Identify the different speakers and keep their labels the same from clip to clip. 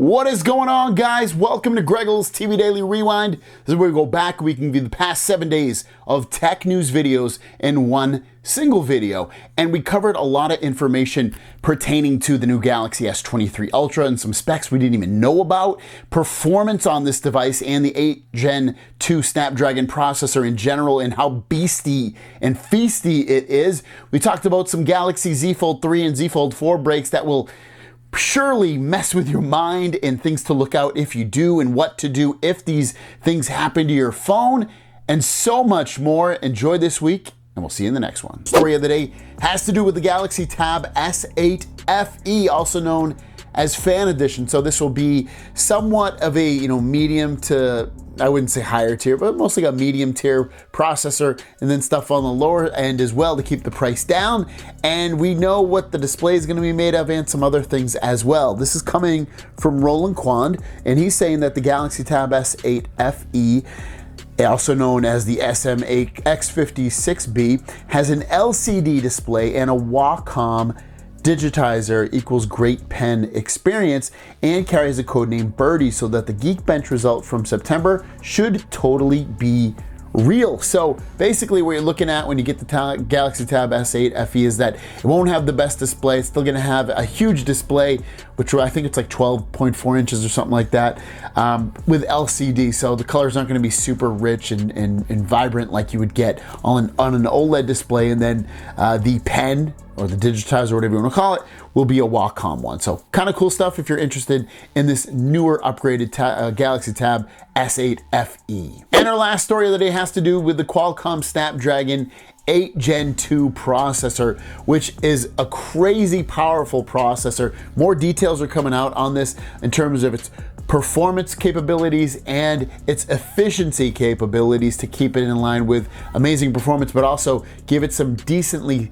Speaker 1: What is going on, guys? Welcome to Greggle's TV Daily Rewind. This is where we go back. We can view the past 7 days of tech news videos in one single video. And we covered a lot of information pertaining to the new Galaxy S23 Ultra and some specs we didn't even know about, performance on this device, and the 8th Gen 2 Snapdragon processor in general and how beasty and feisty it is. We talked about some Galaxy Z Fold 3 and Z Fold 4 breaks that will surely mess with your mind and things to look out if you do and what to do if these things happen to your phone and so much more. Enjoy this week and we'll see you in the next one. Story of the day has to do with the Galaxy Tab S8 FE, also known as Fan Edition. So this will be somewhat of a medium to, I wouldn't say higher tier, but mostly a medium tier processor, and then stuff on the lower end as well to keep the price down. And we know what the display is going to be made of and some other things as well. This is coming from Roland Quand, and he's saying that the Galaxy Tab S8 FE, also known as the SM8 X56B, has an LCD display and a Qualcomm digitizer equals great pen experience, and carries a code name Birdie, so that the Geekbench result from September should totally be real. So basically what you're looking at when you get the Galaxy Tab S8 FE is that it won't have the best display. It's still going to have a huge display, which I think it's like 12.4 inches or something like that, with LCD. So the colors aren't going to be super rich and vibrant like you would get on an OLED display. And then the pen, or the digitizer, or whatever you want to call it, will be a Qualcomm one. So kind of cool stuff if you're interested in this newer upgraded Galaxy Tab S8 FE. And our last story of the day has to do with the Qualcomm Snapdragon 8th Gen 2 processor, which is a crazy powerful processor. More details are coming out on this in terms of its performance capabilities and its efficiency capabilities to keep it in line with amazing performance, but also give it some decently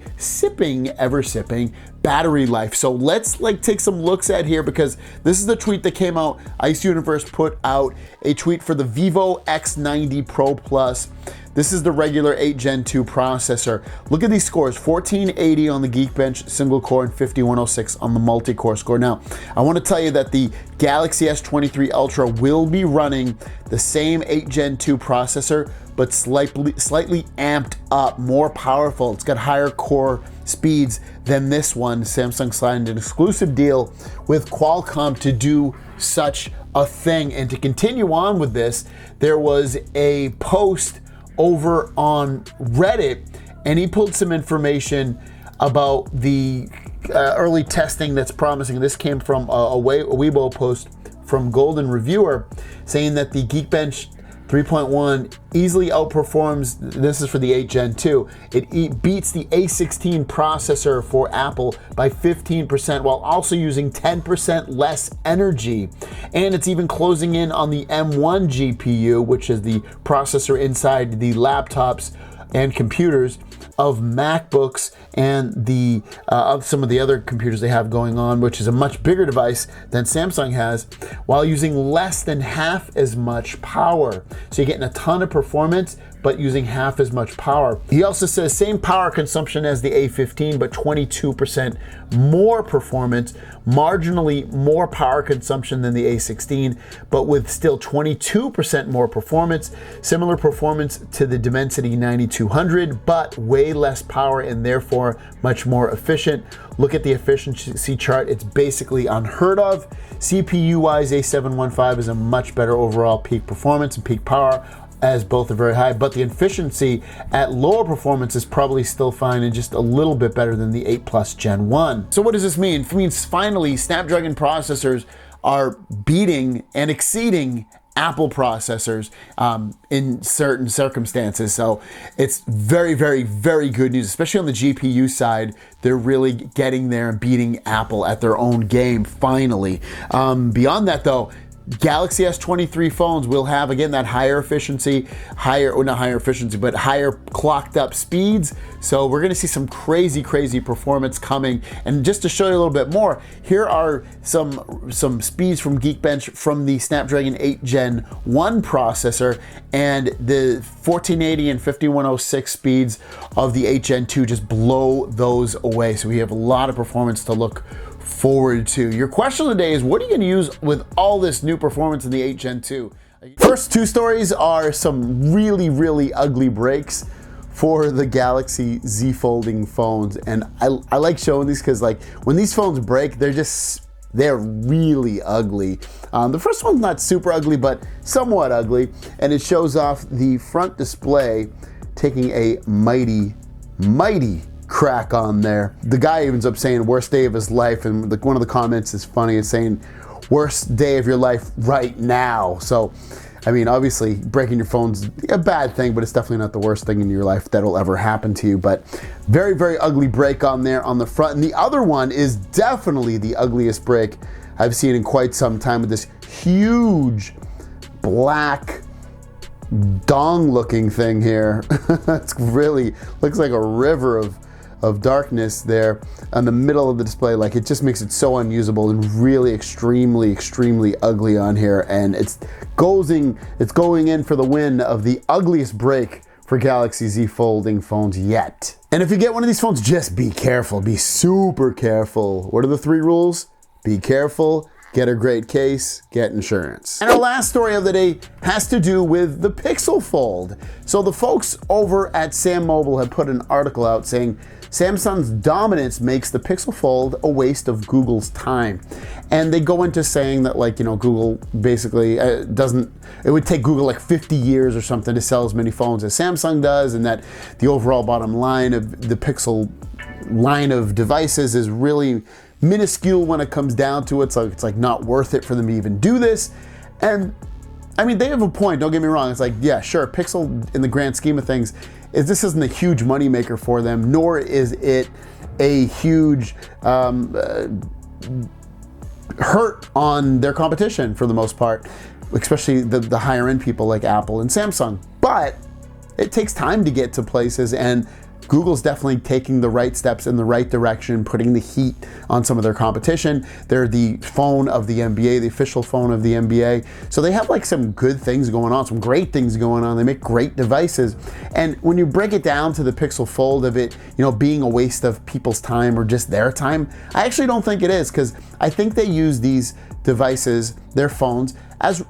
Speaker 1: ever sipping battery life. So let's take some looks at here, because this is the tweet that came out. Ice Universe put out a tweet for the Vivo X90 Pro Plus. This is the regular 8th Gen 2 processor. Look at these scores: 1480 on the Geekbench single core and 5106 on the multi-core score. Now, I want to tell you that the Galaxy S23 Ultra will be running the same 8th Gen 2 processor, but slightly amped up, more powerful. It's got higher core speeds than this one. Samsung signed an exclusive deal with Qualcomm to do such a thing. And to continue on with this, there was a post over on Reddit, and he pulled some information about the early testing that's promising. This came from a Weibo post from Golden Reviewer, saying that the Geekbench 3.1 easily outperforms, this is for the 8th Gen 2, it beats the A16 processor for Apple by 15%, while also using 10% less energy. And it's even closing in on the M1 GPU, which is the processor inside the laptops and computers of MacBooks and the of some of the other computers they have going on, which is a much bigger device than Samsung has, while using less than half as much power. So you're getting a ton of performance, but using half as much power. He also says same power consumption as the A15, but 22% more performance, marginally more power consumption than the A16, but with still 22% more performance. Similar performance to the Dimensity 9200, but way less power and therefore much more efficient. Look at the efficiency chart. It's basically unheard of. CPU-wise, A715 is a much better overall peak performance and peak power, as both are very high, but the efficiency at lower performance is probably still fine and just a little bit better than the 8 Plus Gen 1. So what does this mean? It means finally Snapdragon processors are beating and exceeding Apple processors in certain circumstances. So it's very, very, very good news, especially on the GPU side. They're really getting there and beating Apple at their own game finally. Beyond that though, Galaxy S23 phones will have, again, that higher efficiency, but higher clocked up speeds. So we're gonna see some crazy performance coming. And just to show you a little bit more, here are some speeds from Geekbench from the Snapdragon 8 Gen 1 processor, and the 1480 and 5106 speeds of the 8 Gen 2 just blow those away. So we have a lot of performance to look forward to. Your question of the day is, what are you going to use with all this new performance in the 8 Gen 2? First two stories are some really, really ugly breaks for the Galaxy Z Folding phones. And I like showing these because, like, when these phones break, they're really ugly. The first one's not super ugly, but somewhat ugly. And it shows off the front display taking a mighty crack on there. The guy ends up saying worst day of his life, and one of the comments is funny. It's saying worst day of your life right now. So, I mean, obviously breaking your phone's a bad thing, but it's definitely not the worst thing in your life that'll ever happen to you. But very, very ugly break on there on the front. And the other one is definitely the ugliest break I've seen in quite some time, with this huge black dong looking thing here. It's really looks like a river of darkness there on the middle of the display. Like, it just makes it so unusable and really extremely ugly on here. And it's going in for the win of the ugliest break for Galaxy Z Folding phones yet. And if you get one of these phones, just be careful, be super careful. What are the 3 rules? Be careful, get a great case, get insurance. And our last story of the day has to do with the Pixel Fold. So the folks over at Sam Mobile have put an article out saying Samsung's dominance makes the Pixel Fold a waste of Google's time. And they go into saying that, like, you know, Google basically it would take Google like 50 years or something to sell as many phones as Samsung does, and that the overall bottom line of the Pixel line of devices is really minuscule when it comes down to it. So it's like not worth it for them to even do this. And I mean, they have a point, don't get me wrong. It's like, yeah, sure, Pixel in the grand scheme of things, this isn't a huge moneymaker for them, nor is it a huge hurt on their competition for the most part, especially the higher end people like Apple and Samsung. But it takes time to get to places, and Google's definitely taking the right steps in the right direction, putting the heat on some of their competition. They're the phone of the NBA, the official phone of the NBA. So they have like some good things going on, some great things going on. They make great devices. And when you break it down to the Pixel Fold of it, you know, being a waste of people's time or just their time, I actually don't think it is, because I think they use these devices, their phones, as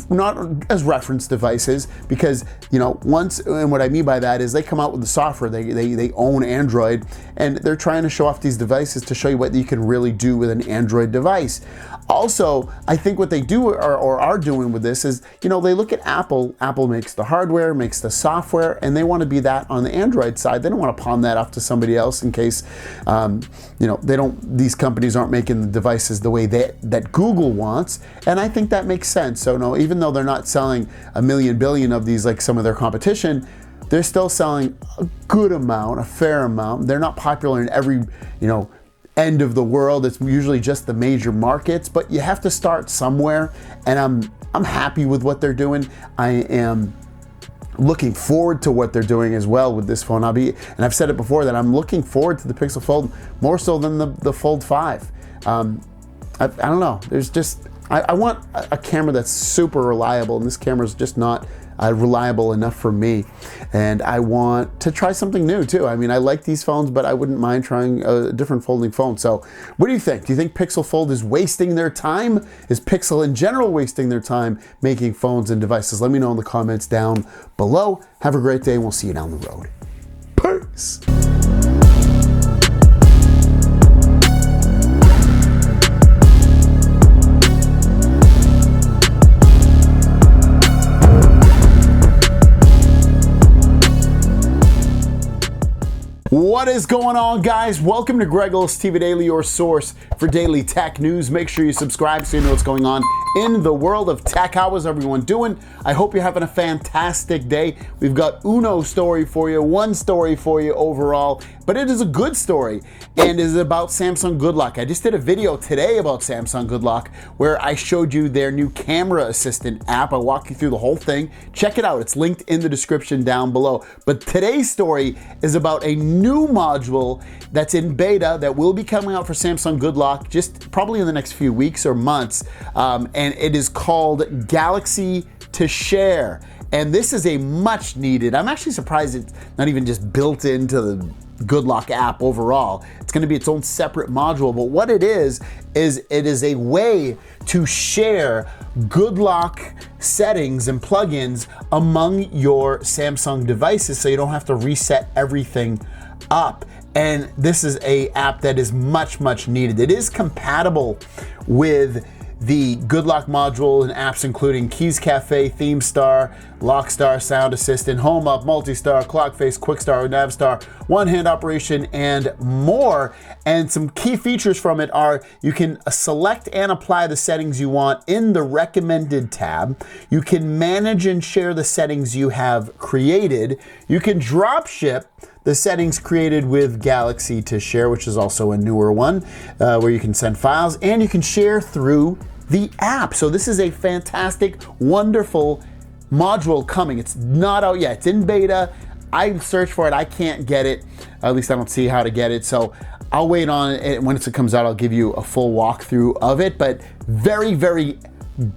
Speaker 1: not as reference devices, because, you know, and what I mean by that is they come out with the software, they own Android, and they're trying to show off these devices to show you what you can really do with an Android device. Also, I think what they do or are doing with this is, you know, they look at Apple. Apple makes the hardware, makes the software, and they want to be that on the Android side. They don't want to pawn that off to somebody else in case, you know, these companies aren't making the devices the way that Google wants. And I think that makes sense. So no, even though they're not selling a billion of these like some of their competition, they're still selling a good amount, a fair amount. They're not popular in every, you know, end of the world. It's usually just the major markets, but you have to start somewhere. And I'm happy with what they're doing. I am looking forward to what they're doing as well with this phone. And I've said it before that I'm looking forward to the Pixel Fold more so than the Fold 5. I don't know. There's just, I want a camera that's super reliable, and this camera is just not reliable enough for me. And I want to try something new too. I mean, I like these phones, but I wouldn't mind trying a different folding phone. So what do you think? Do you think Pixel Fold is wasting their time? Is Pixel in general wasting their time making phones and devices? Let me know in the comments down below. Have a great day, and we'll see you down the road. Peace. What is going on, guys? Welcome to Greg's TV Daily, your source for daily tech news. Make sure you subscribe so you know what's going on in the world of tech. How is everyone doing? I hope you're having a fantastic day. We've got one story for you overall, but it is a good story, and it is about Samsung Good Luck. I just did a video today about Samsung Good Luck where I showed you their new camera assistant app. I walked you through the whole thing. Check it out. It's linked in the description down below. But today's story is about a new module that's in beta that will be coming out for Samsung Good Luck just probably in the next few weeks or months, and it is called Galaxy to Share. And this is a much needed, I'm actually surprised it's not even just built into Good Lock app overall. It's going to be its own separate module, but what it is it is a way to share Good Lock settings and plugins among your Samsung devices so you don't have to reset everything up. And this is a app that is much, much needed. It is compatible with the Good Lock module and apps including Keys Cafe, ThemeStar, Lockstar, Sound Assistant, Home Up, Multistar, Clockface, Quickstar, Navstar, One Hand Operation, and more. And some key features from it are you can select and apply the settings you want in the recommended tab. You can manage and share the settings you have created. You can drop ship the settings created with Galaxy to Share, which is also a newer one, where you can send files and you can share through the app. So this is a fantastic, wonderful module coming. It's not out yet. It's in beta. I searched for it. I can't get it. At least I don't see how to get it. So I'll wait on it. When it comes out, I'll give you a full walkthrough of it. But very, very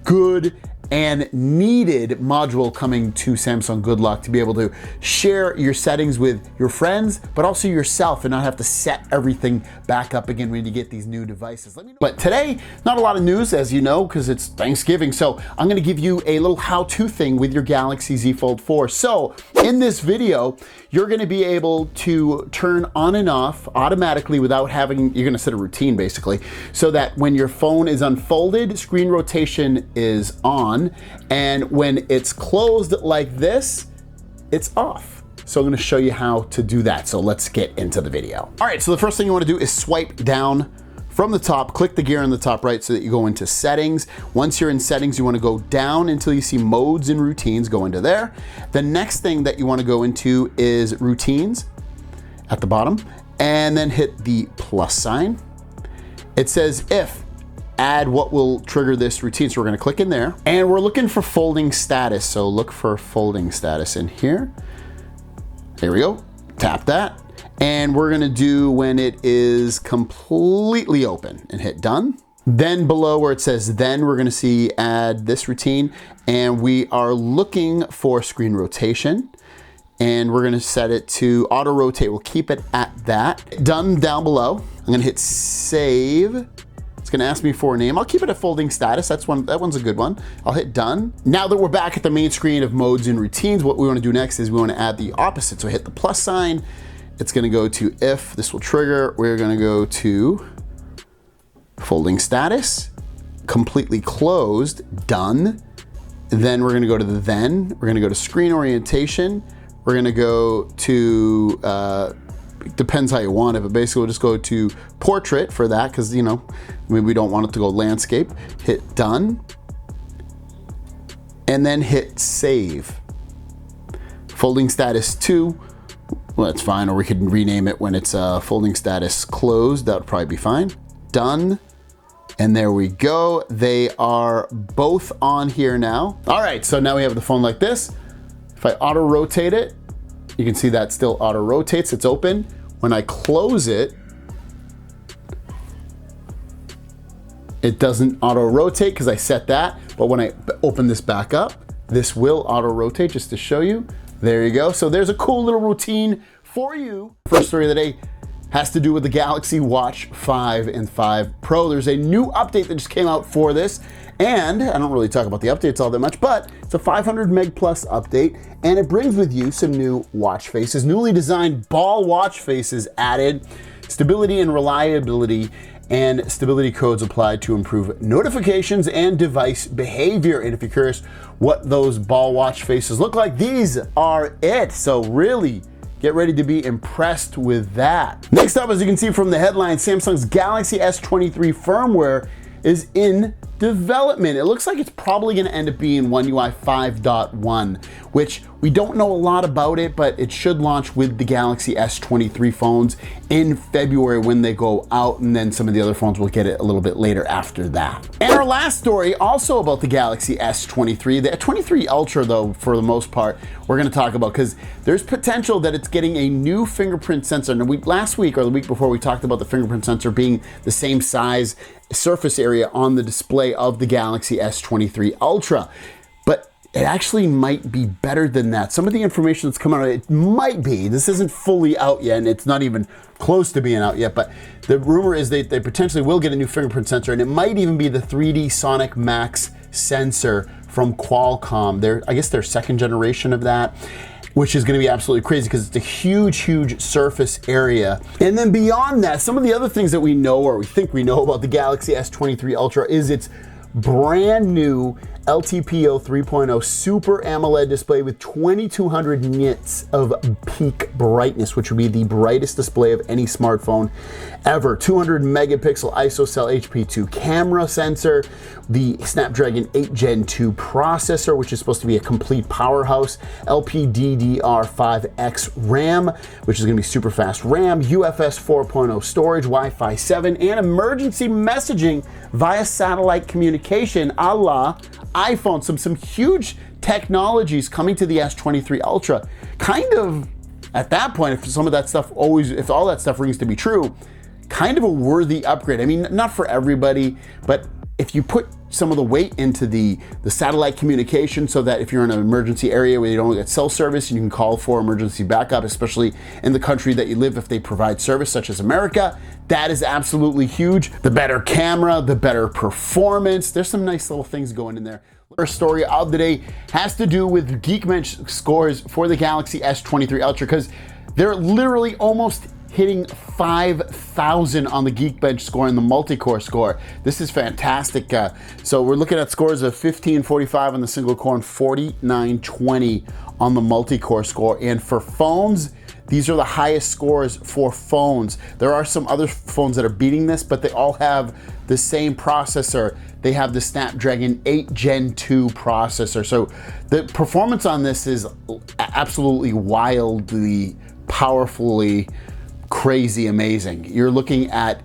Speaker 1: good and needed module coming to Samsung Good Lock to be able to share your settings with your friends, but also yourself, and not have to set everything back up again when you get these new devices. Let me know. But today, not a lot of news, as you know, because it's Thanksgiving. So I'm gonna give you a little how-to thing with your Galaxy Z Fold 4. So in this video, you're gonna be able to turn on and off automatically without having, you're gonna set a routine basically, so that when your phone is unfolded, screen rotation is on, and when it's closed like this, it's off. So I'm gonna show you how to do that. So let's get into the video. All right, so the first thing you wanna do is swipe down from the top, click the gear on the top right so that you go into settings. Once you're in settings, you wanna go down until you see modes and routines, go into there. The next thing that you wanna go into is routines at the bottom, and then hit the plus sign. It says if, add what will trigger this routine. So we're gonna click in there and we're looking for folding status. So look for folding status in here. There we go, tap that. And we're gonna do when it is completely open and hit done. Then below where it says then, we're gonna see add this routine, and we are looking for screen rotation. And we're gonna set it to auto rotate. We'll keep it at that. Done down below. I'm gonna hit save. It's gonna ask me for a name. I'll keep it at folding status. That one's a good one. I'll hit done. Now that we're back at the main screen of modes and routines, what we wanna do next is we wanna add the opposite. So hit the plus sign. It's gonna go to if, this will trigger. We're gonna go to folding status, completely closed, done. Then we're gonna go to the then. We're gonna go to screen orientation. We're gonna go to, depends how you want it, but basically we'll just go to portrait for that, because you know, maybe we don't want it to go landscape. Hit done, and then hit save. Folding status 2, well that's fine, or we could rename it when it's folding status closed, that would probably be fine. Done, and there we go. They are both on here now. All right, so now we have the phone like this. If I auto rotate it, you can see that still auto rotates, it's open. When I close it, it doesn't auto rotate because I set that, but when I open this back up, this will auto rotate, just to show you. There you go. So there's a cool little routine for you. First story of the day has to do with the Galaxy Watch 5 and 5 Pro. There's a new update that just came out for this, and I don't really talk about the updates all that much, but it's a 500 meg plus update, and it brings with you some new watch faces, newly designed ball watch faces added, stability and reliability, and stability codes applied to improve notifications and device behavior. And if you're curious what those ball watch faces look like, these are it. So really, get ready to be impressed with that. Next up, as you can see from the headline, Samsung's Galaxy S23 firmware is in development. It looks like it's probably gonna end up being One UI 5.1, which we don't know a lot about it, but it should launch with the Galaxy S23 phones in February when they go out, and then some of the other phones will get it a little bit later after that. And our last story, also about the Galaxy S23, the S23 Ultra though, for the most part, we're gonna talk about, because there's potential that it's getting a new fingerprint sensor. Now, last week or the week before, we talked about the fingerprint sensor being the same size surface area on the display of the Galaxy S23 Ultra. But it actually might be better than that. Some of the information that's come out, it might be, this isn't fully out yet, and it's not even close to being out yet, but the rumor is they potentially will get a new fingerprint sensor, and it might even be the 3D Sonic Max sensor from Qualcomm. I guess their second generation of that, which is going to be absolutely crazy because it's a huge surface area. And then beyond that, some of the other things that we know, or we think we know, about the Galaxy S23 Ultra is its brand new LTPO 3.0 Super AMOLED display with 2200 nits of peak brightness, which would be the brightest display of any smartphone ever. 200 megapixel ISOCELL HP2 camera sensor, the Snapdragon 8 Gen 2 processor, which is supposed to be a complete powerhouse, LPDDR5X RAM, which is going to be super fast RAM, UFS 4.0 storage, Wi-Fi 7, and emergency messaging via satellite communication, a la iPhone. Some huge technologies coming to the S23 Ultra. Kind of, at that point, if some of that stuff if all that stuff rings to be true, kind of a worthy upgrade. I mean, not for everybody, but if you put some of the weight into the satellite communication, so that if you're in an emergency area where you don't get cell service and you can call for emergency backup, especially in the country that you live if they provide service, such as America, that is absolutely huge. The better camera, the better performance, there's some nice little things going in there. First story of the day has to do with Geekbench scores for the Galaxy S23 Ultra, because they're literally almost hitting 5,000 on the Geekbench score and the multi-core score. This is fantastic. So we're looking at scores of 1545 on the single core and 4920 on the multi-core score. And for phones, these are the highest scores for phones. There are some other phones that are beating this, but they all have the same processor. They have the Snapdragon 8 Gen 2 processor. So the performance on this is absolutely wildly, powerfully crazy amazing. You're looking at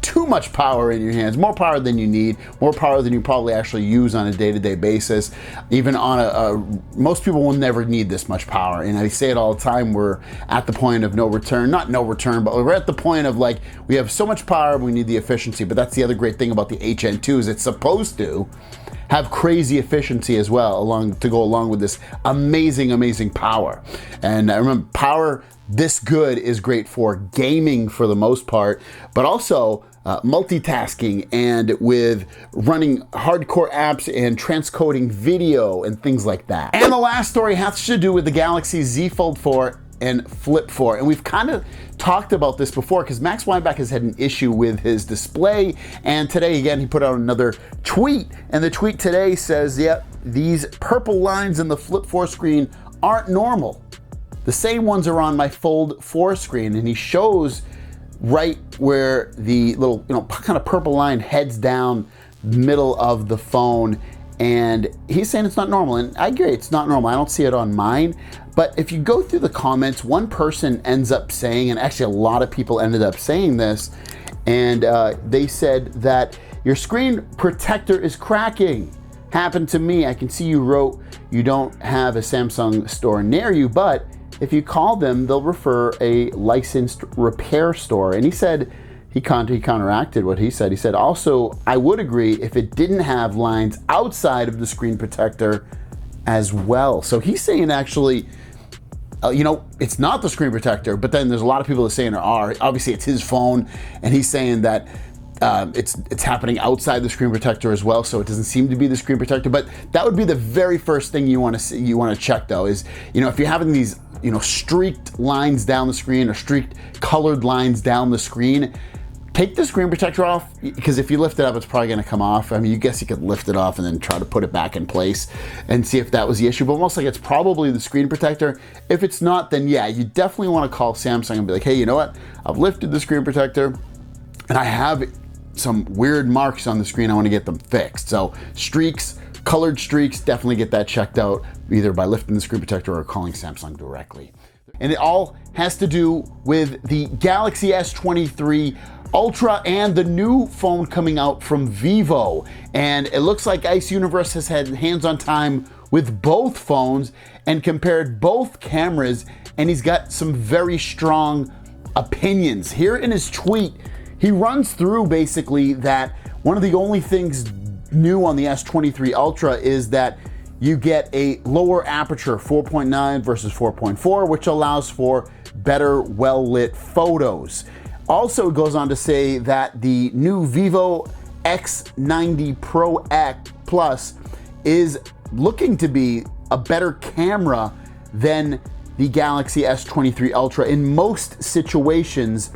Speaker 1: too much power in your hands, more power than you need, more power than you probably actually use on a day-to-day basis. Even on most people will never need this much power. And I say it all the time, we're at the point of no return, not no return, but we're at the point of like, we have so much power, we need the efficiency. But that's the other great thing about the 8 Gen 2 is it's supposed to have crazy efficiency as well to go along with this amazing power. And I remember power this good is great for gaming for the most part, but also multitasking and with running hardcore apps and transcoding video and things like that. And the last story has to do with the Galaxy Z Fold 4 and Flip 4. And we've kind of talked about this before because Max Weinbach has had an issue with his display. And today, again, he put out another tweet. And the tweet today says, yep, these purple lines in the Flip 4 screen aren't normal. The same ones are on my Fold 4 screen. And he shows right where the little, kind of purple line heads down middle of the phone. And he's saying it's not normal. And I agree, it's not normal. I don't see it on mine. But if you go through the comments, one person ends up saying, and actually a lot of people ended up saying this, and they said that your screen protector is cracking. Happened to me. I can see you wrote you don't have a Samsung store near you, but if you call them, they'll refer a licensed repair store. And he said, he counteracted what he said. He said, also, I would agree if it didn't have lines outside of the screen protector as well. So he's saying actually, it's not the screen protector, but then there's a lot of people that are saying there are. Obviously, it's his phone, and he's saying that it's happening outside the screen protector as well, so it doesn't seem to be the screen protector. But that would be the very first thing you want to see, you want to check though, is if you're having these streaked lines down the screen or streaked colored lines down the screen, take the screen protector off, because if you lift it up, it's probably going to come off. I mean, you guess you could lift it off and then try to put it back in place and see if that was the issue, but most like it's probably the screen protector. If it's not, then yeah, you definitely want to call Samsung and be like, hey, you know what? I've lifted the screen protector and I have some weird marks on the screen. I want to get them fixed. So streaks, colored streaks, definitely get that checked out either by lifting the screen protector or calling Samsung directly. And it all has to do with the Galaxy S23 Ultra and the new phone coming out from Vivo. And it looks like Ice Universe has had hands-on time with both phones and compared both cameras, and he's got some very strong opinions. Here in his tweet, he runs through basically that one of the only things new on the S23 Ultra is that you get a lower aperture, 4.9 versus 4.4, which allows for better well-lit photos. Also, it goes on to say that the new Vivo X90 Pro X Plus is looking to be a better camera than the Galaxy S23 Ultra in most situations,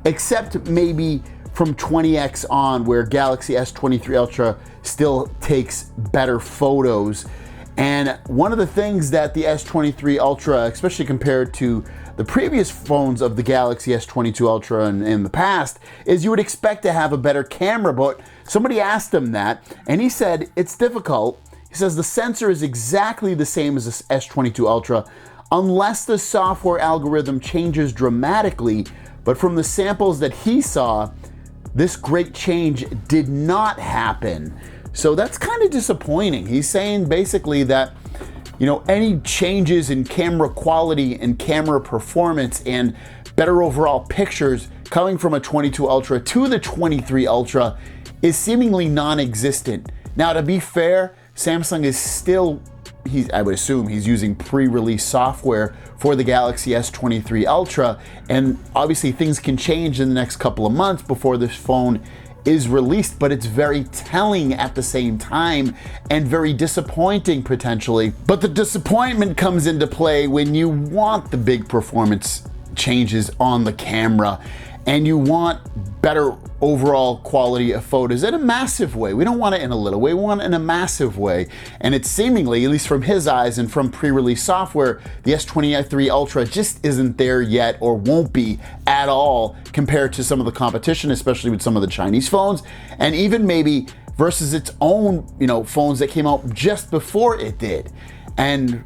Speaker 1: except maybe from 20x on, where Galaxy S23 Ultra still takes better photos. And one of the things that the S23 Ultra, especially compared to the previous phones of the Galaxy S22 Ultra in the past, is you would expect to have a better camera, but somebody asked him that, and he said it's difficult. He says the sensor is exactly the same as the S22 Ultra, unless the software algorithm changes dramatically, but from the samples that he saw, this great change did not happen. So that's kind of disappointing. He's saying basically that, you know, any changes in camera quality and camera performance and better overall pictures coming from a 22 Ultra to the 23 Ultra is seemingly non-existent. Now, to be fair, Samsung is still, I would assume he's using pre-release software for the Galaxy S23 Ultra, and obviously things can change in the next couple of months before this phone is released, but it's very telling at the same time and very disappointing potentially. But the disappointment comes into play when you want the big performance changes on the camera and you want better overall quality of photos in a massive way. We don't want it in a little way, we want it in a massive way. And it's seemingly, at least from his eyes and from pre-release software, the S23 Ultra just isn't there yet, or won't be at all compared to some of the competition, especially with some of the Chinese phones, and even maybe versus its own, you know, phones that came out just before it did. And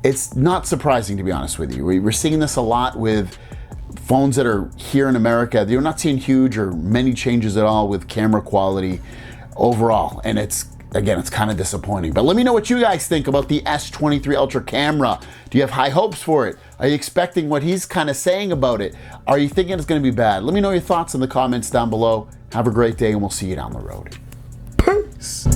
Speaker 1: it's not surprising, to be honest with you. We're seeing this a lot with phones that are here in America. You're not seeing huge or many changes at all with camera quality overall. And it's, again, it's kind of disappointing. But let me know what you guys think about the S23 Ultra camera. Do you have high hopes for it? Are you expecting what he's kind of saying about it? Are you thinking it's going to be bad? Let me know your thoughts in the comments down below. Have a great day, and we'll see you down the road. Peace.